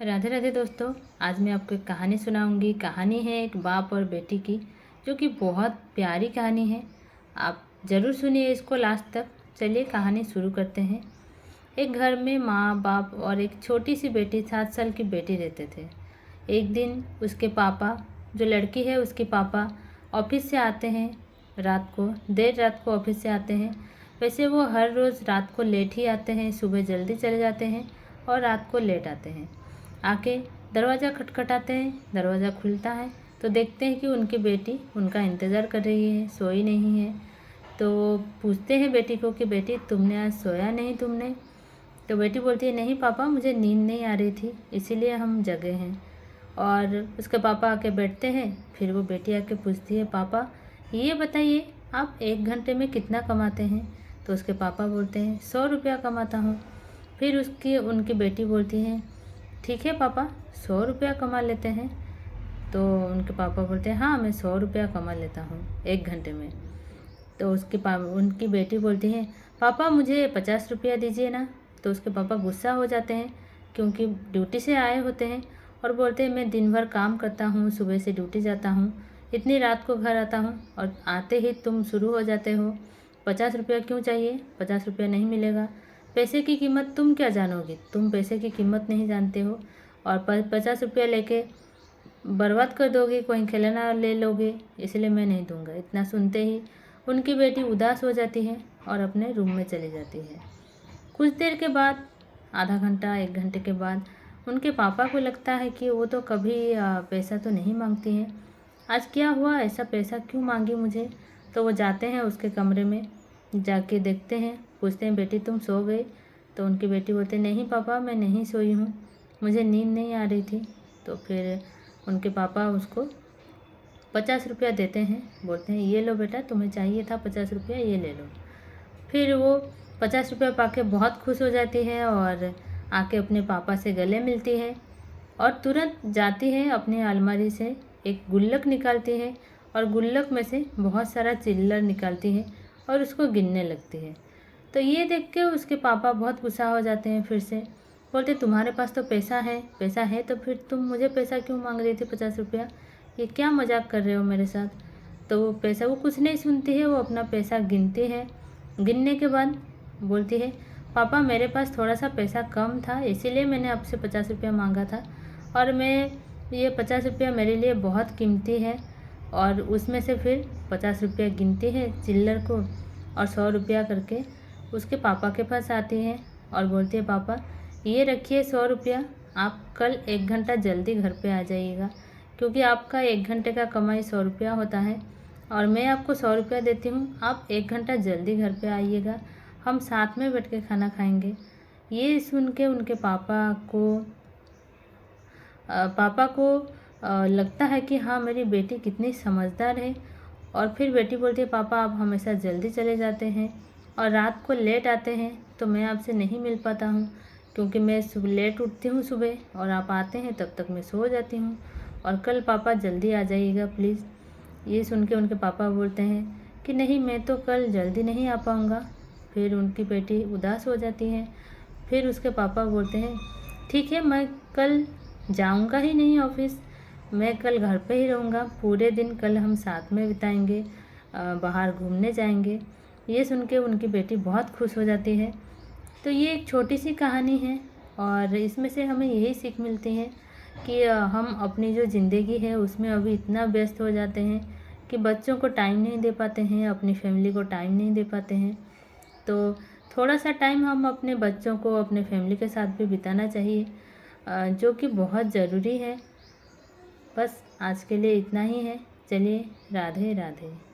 राधे राधे दोस्तों। आज मैं आपको एक कहानी सुनाऊंगी। कहानी है एक बाप और बेटी की, जो कि बहुत प्यारी कहानी है। आप ज़रूर सुनिए इसको लास्ट तक। चलिए कहानी शुरू करते हैं। एक घर में माँ बाप और एक छोटी सी बेटी 7 साल की बेटी रहते थे। एक दिन उसके पापा, जो लड़की है उसके पापा ऑफिस से आते हैं रात को, देर रात को ऑफिस से आते हैं। वैसे वो हर रोज़ रात को लेट ही आते हैं, सुबह जल्दी चले जाते हैं और रात को लेट आते हैं। आके दरवाज़ा खटखटाते हैं, दरवाज़ा खुलता है तो देखते हैं कि उनकी बेटी उनका इंतज़ार कर रही है, सोई नहीं है। तो पूछते हैं बेटी को कि बेटी तुमने आज सोया नहीं तुमने? तो बेटी बोलती है नहीं पापा, मुझे नींद नहीं आ रही थी, इसीलिए हम जगे हैं। और उसके पापा आके बैठते हैं। फिर वो बेटी आके पूछती है पापा ये बताइए आप 1 घंटे में कितना कमाते हैं? तो उसके पापा बोलते हैं 100 रुपया कमाता हूँ। फिर उनकी बेटी बोलती है ठीक है पापा, 100 रुपया कमा लेते हैं। तो उनके पापा बोलते हैं हाँ, मैं 100 रुपया कमा लेता हूँ 1 घंटे में। तो उनकी बेटी बोलती है पापा मुझे 50 रुपया दीजिए ना। तो उसके पापा गुस्सा हो जाते हैं, क्योंकि ड्यूटी से आए होते हैं और बोलते हैं मैं दिन भर काम करता हूँ, सुबह से ड्यूटी जाता हूँ, इतनी रात को घर आता हूँ और आते ही तुम शुरू हो जाते हो। 50 रुपया क्यों चाहिए? 50 रुपया नहीं मिलेगा। पैसे की कीमत तुम क्या जानोगी? तुम पैसे की कीमत नहीं जानते हो और 50 रुपया लेके बर्बाद कर दोगे, कोई खिलौना ले लोगे, इसलिए मैं नहीं दूंगा। इतना सुनते ही उनकी बेटी उदास हो जाती है और अपने रूम में चली जाती है। कुछ देर के बाद, आधा घंटा 1 घंटे के बाद, उनके पापा को लगता है कि वो तो कभी पैसा तो नहीं मांगती है, आज क्या हुआ, ऐसा पैसा क्यों मांगी मुझे। तो वो जाते हैं उसके कमरे में, जाके देखते हैं, पूछते हैं बेटी तुम सो गई? तो उनकी बेटी बोलती है नहीं पापा, मैं नहीं सोई हूँ, मुझे नींद नहीं आ रही थी। तो फिर उनके पापा उसको 50 रुपया देते हैं, बोलते हैं ये लो बेटा, तुम्हें चाहिए था 50 रुपया, ये ले लो। फिर वो 50 रुपया पाके बहुत खुश हो जाती है और आके अपने पापा से गले मिलती है और तुरंत जाती है अपनी अलमारी से एक गुल्लक निकालती है और गुल्लक में से बहुत सारा चिल्लर निकालती है और उसको गिनने लगती है। तो ये देख के उसके पापा बहुत गुस्सा हो जाते हैं। फिर से बोलते तुम्हारे पास तो पैसा है तो फिर तुम मुझे पैसा क्यों मांग रही थी 50 रुपया? ये क्या मजाक कर रहे हो मेरे साथ? तो वो कुछ नहीं सुनती है, वो अपना पैसा गिनती है। गिनने के बाद बोलती है पापा मेरे पास थोड़ा सा पैसा कम था, इसीलिए मैंने आपसे 50 रुपया मांगा था और ये 50 रुपया मेरे लिए बहुत कीमती है। और उसमें से फिर 50 रुपया गिनती है चिल्लर को और 100 रुपया करके उसके पापा के पास आती है और बोलती है पापा ये रखिए 100 रुपया, आप कल 1 घंटा जल्दी घर पे आ जाइएगा, क्योंकि आपका 1 घंटे का कमाई 100 रुपया होता है और मैं आपको 100 रुपया देती हूँ, आप 1 घंटा जल्दी घर पे आइएगा, हम साथ में बैठ के खाना खाएंगे। ये सुन के उनके पापा को लगता है कि हाँ मेरी बेटी कितनी समझदार है। और फिर बेटी बोलती है पापा आप हमेशा जल्दी चले जाते हैं और रात को लेट आते हैं, तो मैं आपसे नहीं मिल पाता हूँ, क्योंकि मैं लेट उठती हूँ सुबह और आप आते हैं तब तक मैं सो जाती हूँ, और कल पापा जल्दी आ जाइएगा प्लीज़। ये सुन के उनके पापा बोलते हैं कि नहीं मैं तो कल जल्दी नहीं आ पाऊँगा। फिर उनकी बेटी उदास हो जाती है। फिर उसके पापा बोलते हैं ठीक है, मैं कल जाऊँगा ही नहीं ऑफिस, मैं कल घर पे ही रहूँगा, पूरे दिन कल हम साथ में बिताएंगे, बाहर घूमने जाएंगे। ये सुन के उनकी बेटी बहुत खुश हो जाती है। तो ये एक छोटी सी कहानी है और इसमें से हमें यही सीख मिलती है कि हम अपनी जो ज़िंदगी है उसमें अभी इतना व्यस्त हो जाते हैं कि बच्चों को टाइम नहीं दे पाते हैं, अपनी फैमिली को टाइम नहीं दे पाते हैं। तो थोड़ा सा टाइम हम अपने बच्चों को, अपने फैमिली के साथ भी बिताना चाहिए, जो कि बहुत ज़रूरी है। बस आज के लिए इतना ही है। चलिए राधे राधे।